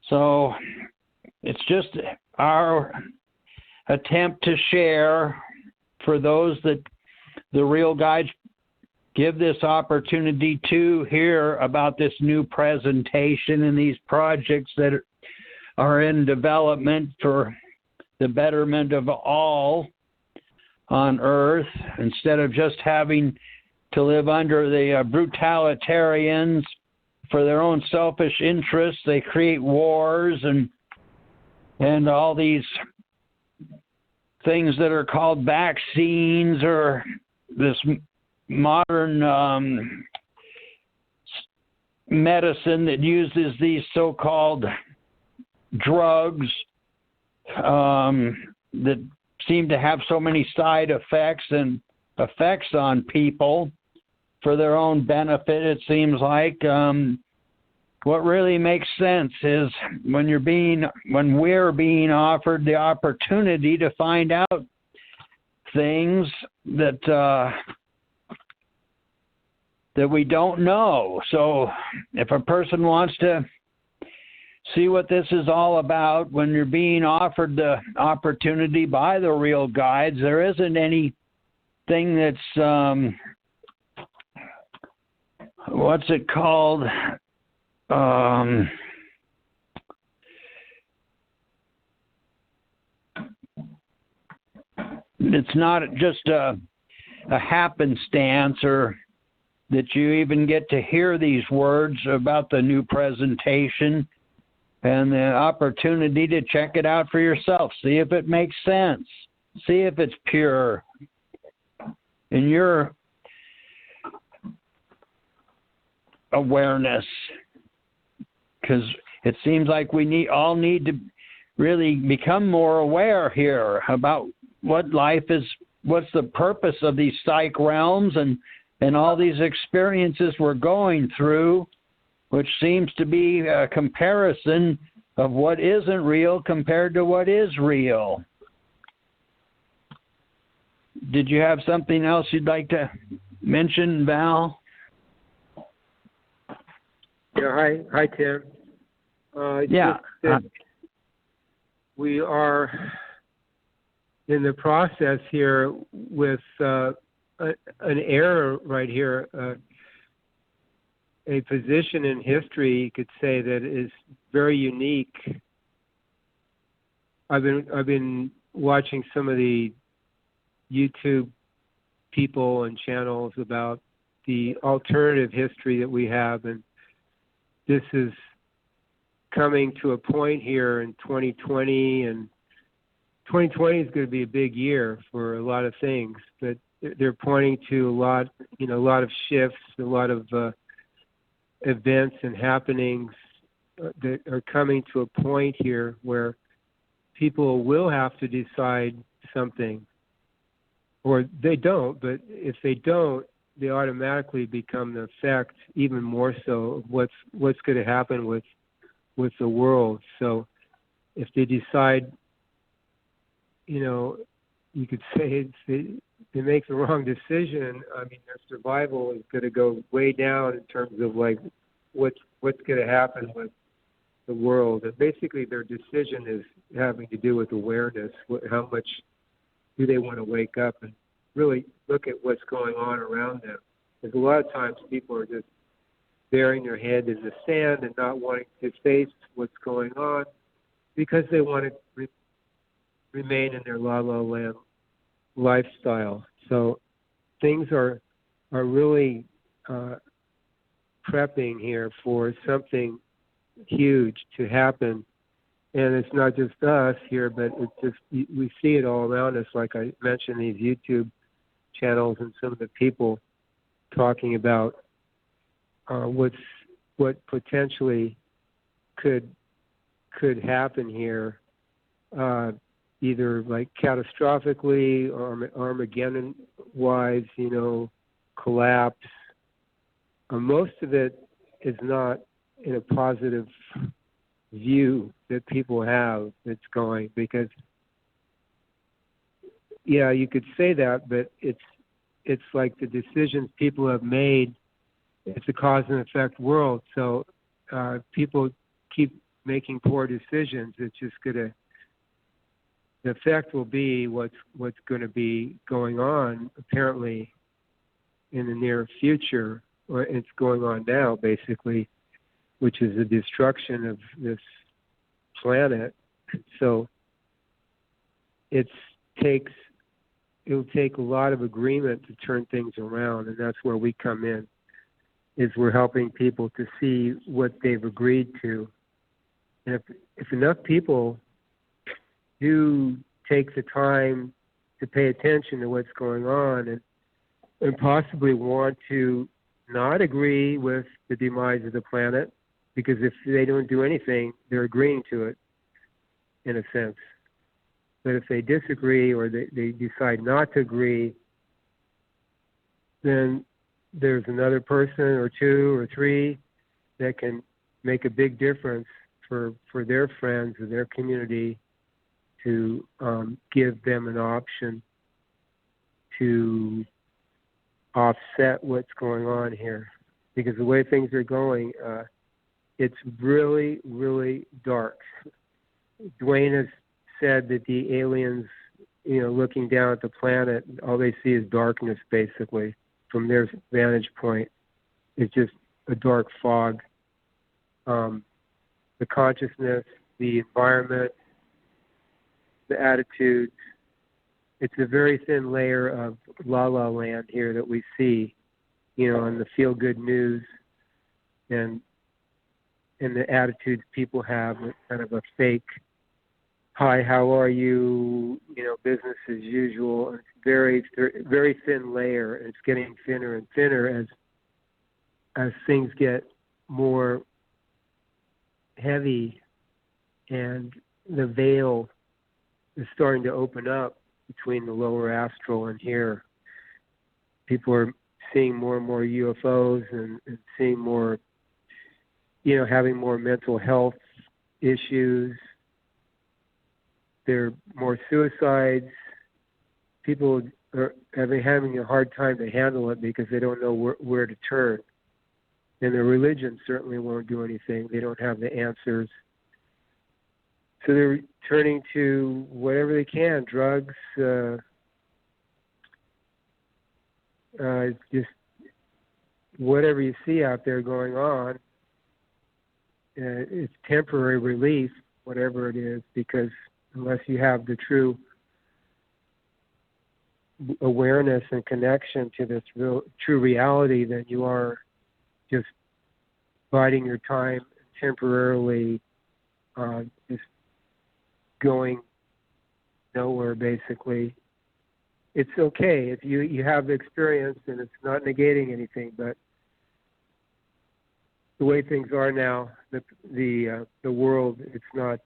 So it's just our attempt to share for those that the real guides give this opportunity to hear about this new presentation and these projects that are in development for the betterment of all on Earth, instead of just having to live under the brutalitarians for their own selfish interests. They create wars and all these things that are called vaccines, or this modern medicine that uses these so-called drugs that seem to have so many side effects and effects on people for their own benefit, it seems like. What really makes sense is when we're being offered the opportunity to find out things that we don't know. So if a person wants to see what this is all about, when you're being offered the opportunity by the real guides, there isn't anything that's what's it called? It's not just a happenstance, or that you even get to hear these words about the new presentation, and the opportunity to check it out for yourself. See if it makes sense. See if it's pure in your awareness. Because it seems like we all need to really become more aware here about what life is, what's the purpose of these psych realms and all these experiences we're going through, which seems to be a comparison of what isn't real compared to what is real. Did you have something else you'd like to mention, Val? Yeah, hi, Tim. We are in the process here with an era right here, a position in history, you could say, that is very unique. I've been watching some of the YouTube people and channels about the alternative history that we have, and this is coming to a point here in 2020, and 2020 is going to be a big year for a lot of things, but they're pointing to a lot of shifts, a lot of events and happenings that are coming to a point here where people will have to decide something, or they don't, but if they don't, they automatically become the effect, even more so, of what's going to happen with the world. So if they decide, you could say they make the wrong decision, I mean, their survival is going to go way down in terms of like what's going to happen with the world. And basically their decision is having to do with awareness. How much do they want to wake up and really look at what's going on around them? Because a lot of times people are just burying their head in the sand and not wanting to face what's going on because they want to remain in their la-la land lifestyle. So things are really prepping here for something huge to happen. And it's not just us here, but it's just, we see it all around us. Like I mentioned, these YouTube channels and some of the people talking about what potentially could happen here, either like catastrophically or Armageddon-wise, collapse. Most of it is not in a positive view that people have that's going, because you could say that, but it's like the decisions people have made, it's a cause and effect world. So people keep making poor decisions. It's just the effect will be what's going to be going on apparently in the near future, or it's going on now basically, which is the destruction of this planet. So it'll take a lot of agreement to turn things around, and that's where we come in, is we're helping people to see what they've agreed to. And if enough people do take the time to pay attention to what's going on and possibly want to not agree with the demise of the planet, because if they don't do anything, they're agreeing to it in a sense. But if they disagree or they decide not to agree, then there's another person or two or three that can make a big difference for their friends and their community, to give them an option to offset what's going on here. Because the way things are going, it's really, really dark. Dwayne has said that the aliens, looking down at the planet, all they see is darkness, basically. From their vantage point, it's just a dark fog. The consciousness, the environment, the attitudes, it's a very thin layer of la-la land here that we see, on the feel-good news and the attitudes people have, kind of a fake, hi, how are you, business as usual. It's very, very thin layer, and it's getting thinner and thinner as things get more heavy, and the veil is starting to open up between the lower astral and here. People are seeing more and more UFOs and seeing more, having more mental health issues. There are more suicides. People are having a hard time to handle it because they don't know where to turn. And their religion certainly won't do anything. They don't have the answers. So they're turning to whatever they can, drugs, just whatever you see out there going on. It's temporary relief, whatever it is, because unless you have the true awareness and connection to this true reality, then you are just biding your time, temporarily just going nowhere, basically. It's okay if you have the experience, and it's not negating anything, but the way things are now, the world, it's not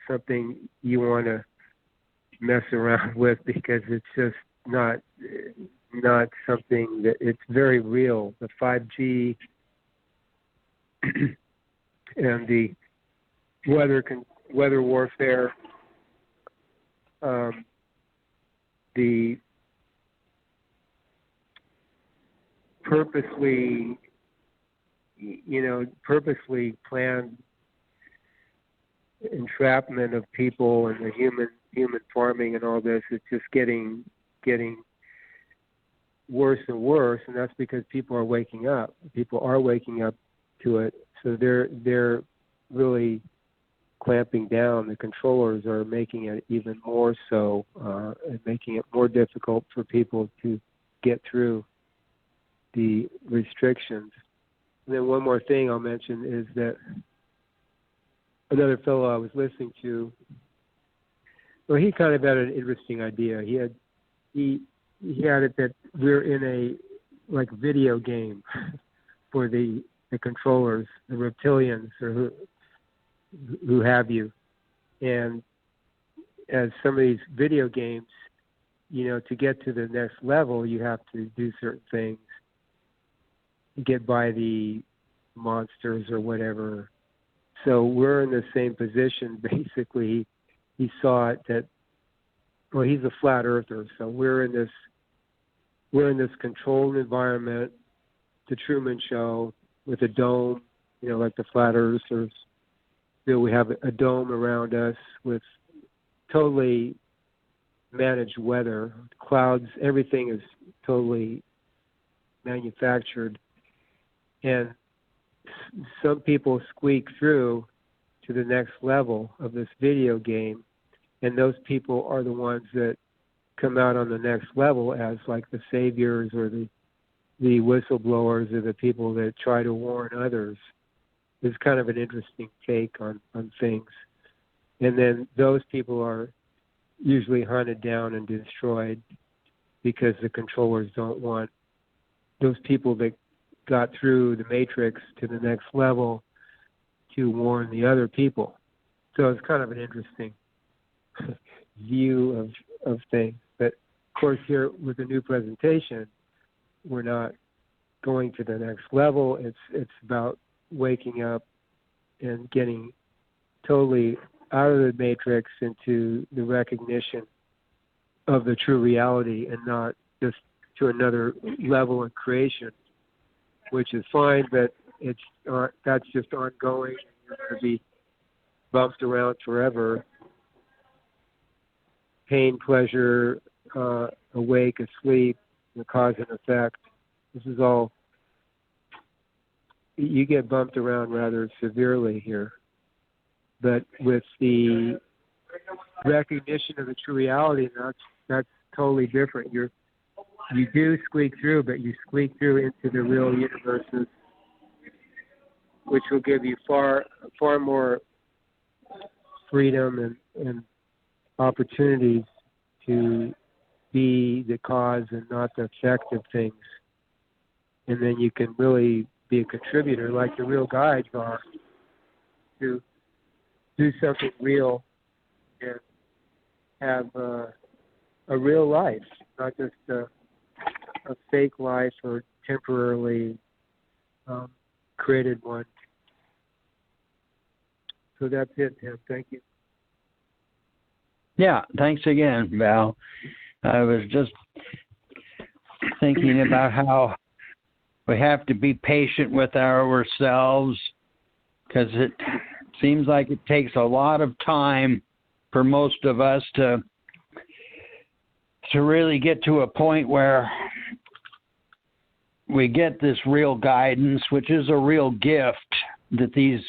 something you want to mess around with, because it's just not something that, it's very real. The 5G and the weather warfare, the purposely planned entrapment of people and the human farming and all this, it's just getting worse and worse, and that's because people are waking up. People are waking up to it, so they're really clamping down. The controllers are making it even more so, and making it more difficult for people to get through the restrictions. And then one more thing I'll mention is that another fellow I was listening to, well, he kind of had an interesting idea. He had it that we're in a video game for the controllers, the reptilians, or who have you. And as some of these video games, to get to the next level, you have to do certain things, get by the monsters or whatever. So we're in the same position, basically. He saw it that, well, he's a flat earther, so we're in this controlled environment, the Truman Show, with a dome, like the flat earthers. we have a dome around us with totally managed weather, clouds, everything is totally manufactured. And some people squeak through to the next level of this video game, and those people are the ones that come out on the next level as like the saviors or the whistleblowers or the people that try to warn others. It's kind of an interesting take on things. And then those people are usually hunted down and destroyed because the controllers don't want those people that got through the matrix to the next level to warn the other people. So it's kind of an interesting view of things. But of course, here with the new presentation, we're not going to the next level. It's about waking up and getting totally out of the matrix into the recognition of the true reality and not just to another level of creation, which is fine, but that's just ongoing. You're going to be bumped around forever. Pain, pleasure, awake, asleep, the cause and effect. This is all, you get bumped around rather severely here. But with the recognition of the true reality, that's totally different. You do squeak through, but you squeak through into the real universes, which will give you far more freedom and opportunities to be the cause and not the effect of things. And then you can really be a contributor like the real guides are to do something real and have a real life, not just a fake life or temporarily created one. So that's it, Tim. Thank you. Yeah, thanks again, Val. I was just thinking about how we have to be patient with ourselves because it seems like it takes a lot of time for most of us to really get to a point where we get this real guidance, which is a real gift that these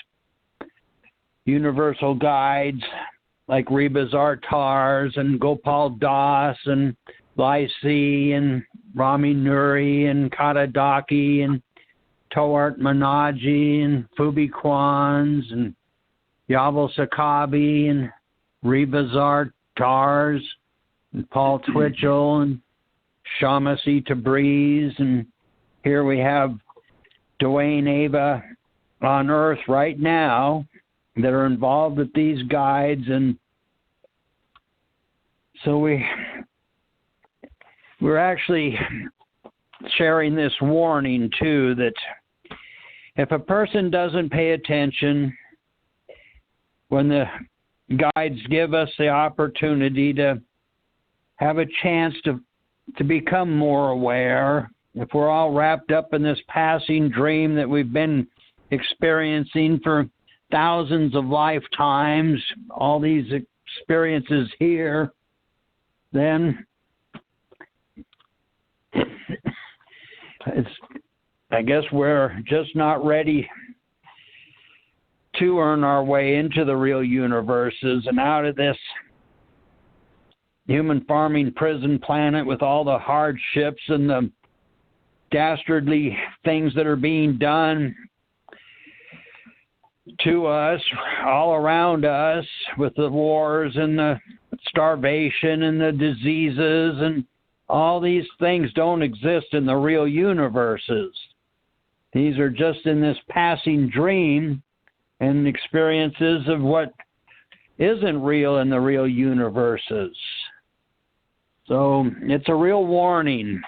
universal guides like Rebaz Artars and Gopal Das and Lysi and Rami Nuri and Katadaki and Toart Manaji and Fubi Kwans and Yavel Sakabi and Rebaz Artars and Paul Twitchell and Shamasi Tabriz, and here we have Dwayne Ava on Earth right now that are involved with these guides. And so we're actually sharing this warning too, that if a person doesn't pay attention when the guides give us the opportunity to have a chance to become more aware, if we're all wrapped up in this passing dream that we've been experiencing for thousands of lifetimes, all these experiences here, then I guess we're just not ready to earn our way into the real universes and out of this human farming prison planet with all the hardships and the dastardly things that are being done to us, all around us, with the wars and the starvation and the diseases, and all these things don't exist in the real universes. These are just in this passing dream and experiences of what isn't real in the real universes. So it's a real warning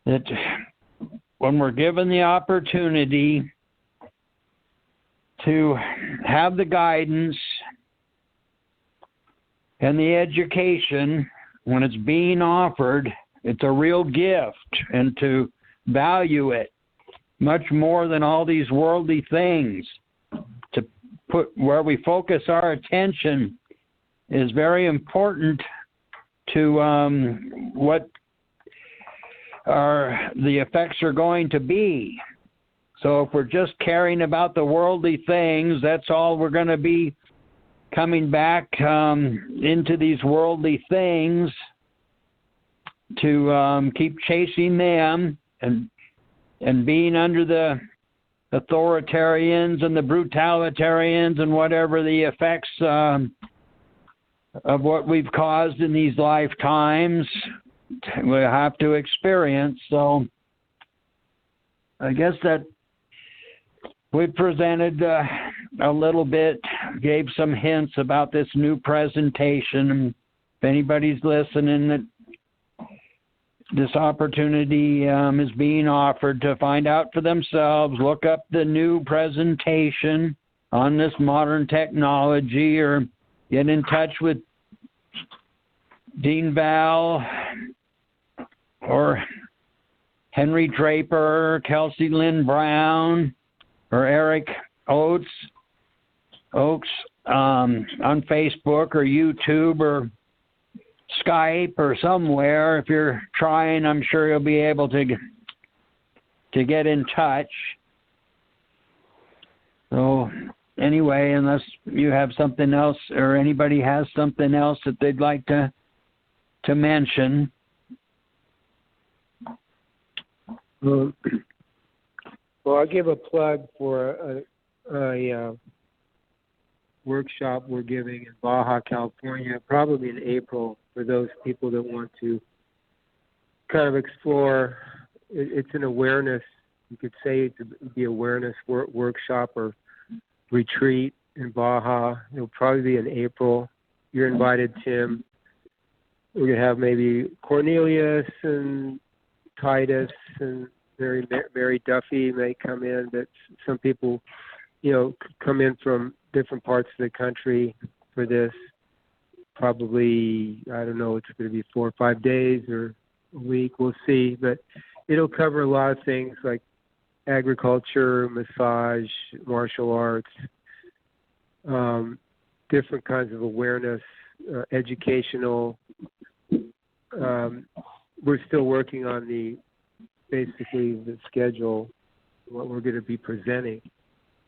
that when we're given the opportunity to have the guidance and the education, when it's being offered, it's a real gift, and to value it much more than all these worldly things, to where we focus our attention is very important to what the effects are going to be. So if we're just caring about the worldly things, that's all we're going to be coming back into these worldly things to keep chasing them and being under the authoritarians and the brutalitarians and whatever the effects of what we've caused in these lifetimes we'll have to experience. So I guess that we presented a little bit, gave some hints about this new presentation. If anybody's listening, that this opportunity is being offered to find out for themselves, look up the new presentation on this modern technology, or get in touch with Dean Val or Henry Draper, Kelsey Lynn Brown, or Eric Oakes on Facebook or YouTube or Skype or somewhere. If you're trying, I'm sure you'll be able to get in touch. So anyway, unless you have something else or anybody has something else that they'd like to mention. Well, I'll give a plug for a workshop we're giving in Baja, California, probably in April, for those people that want to kind of explore. It's an awareness, you could say it would be awareness workshop or retreat in Baja. It'll probably be in April. You're invited, Tim. We're going to have maybe Cornelius and Titus and Mary Duffy may come in, but some people, come in from different parts of the country for this. Probably, I don't know, it's going to be 4 or 5 days or a week, we'll see. But it'll cover a lot of things like agriculture, massage, martial arts, different kinds of awareness, educational. We're still working on basically the schedule, what we're going to be presenting.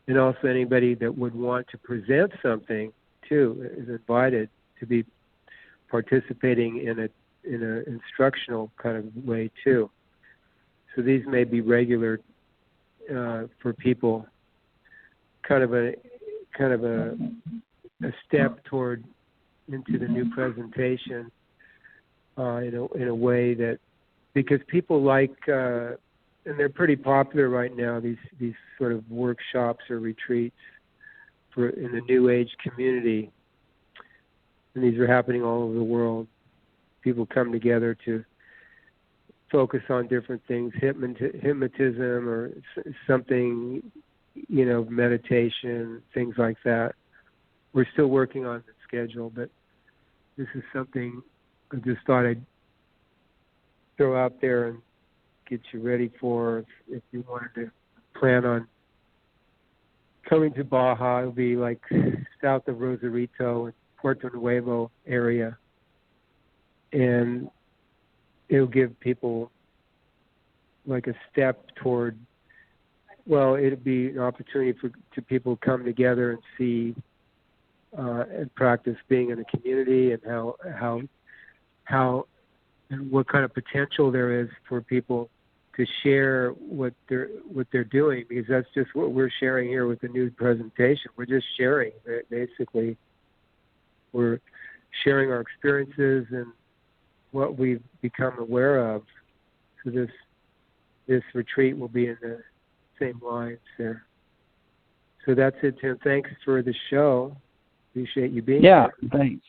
And also anybody that would want to present something, too, is invited to be participating in an instructional kind of way, too. So these may be regular for people, kind of a step toward into the new presentation in a way that, because people like, and they're pretty popular right now, these sort of workshops or retreats in the New Age community. And these are happening all over the world. People come together to focus on different things, hypnotism or something, meditation, things like that. We're still working on the schedule, but this is something I just thought I'd throw out there and get you ready for if you wanted to plan on coming to Baja. It'll be like south of Rosarito and Puerto Nuevo area. And it'll give people like a step toward, it'll be an opportunity to people come together and see and practice being in a community, and how and what kind of potential there is for people to share what they're doing, because that's just what we're sharing here with the new presentation. We're just sharing, basically. We're sharing our experiences and what we've become aware of. So this retreat will be in the same lines there. So that's it, Tim. Thanks for the show. Appreciate you being here. Yeah, thanks.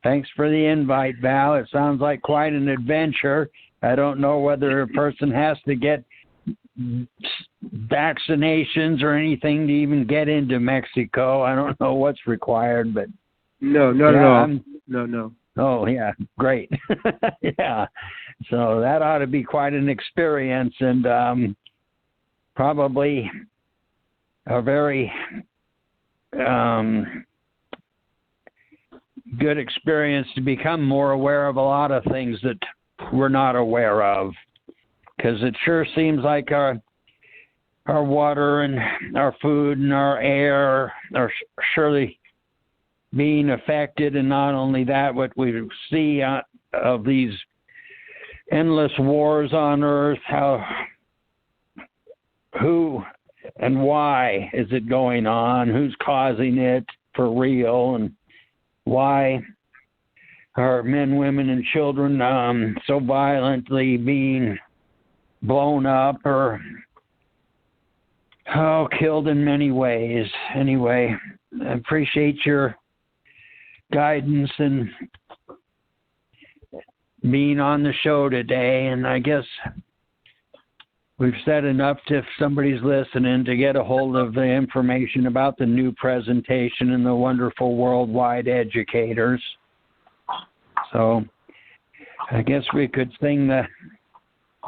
Thanks for the invite, Val. It sounds like quite an adventure. I don't know whether a person has to get vaccinations or anything to even get into Mexico. I don't know what's required, but no, not at all. No. Oh, yeah, great. Yeah, so that ought to be quite an experience, and probably a very good experience to become more aware of a lot of things that we're not aware of, because it sure seems like our water and our food and our air are surely being affected, and not only that, what we see of these endless wars on Earth, who and why is it going on, who's causing it for real, and why are men, women, and children so violently being blown up or killed in many ways. Anyway, I appreciate your guidance and being on the show today, and I guess we've said enough if somebody's listening to get a hold of the information about the new presentation and the wonderful worldwide educators. So I guess we could sing the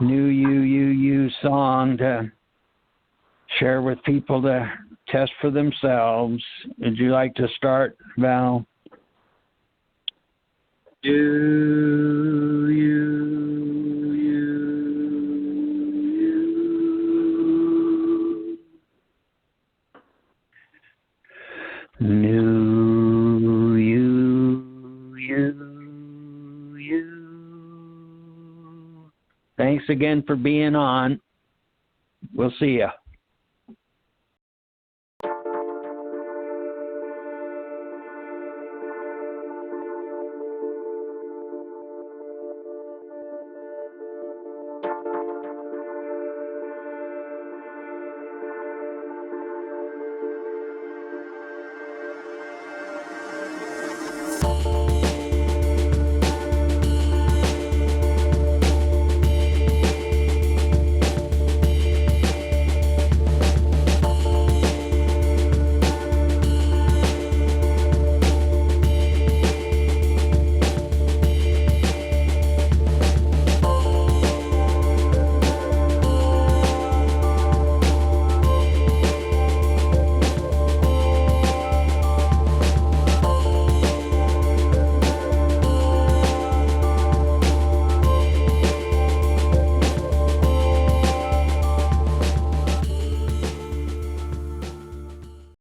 new you song to share with people to test for themselves. Would you like to start, Val? Do you New you. Thanks again for being on. We'll see ya.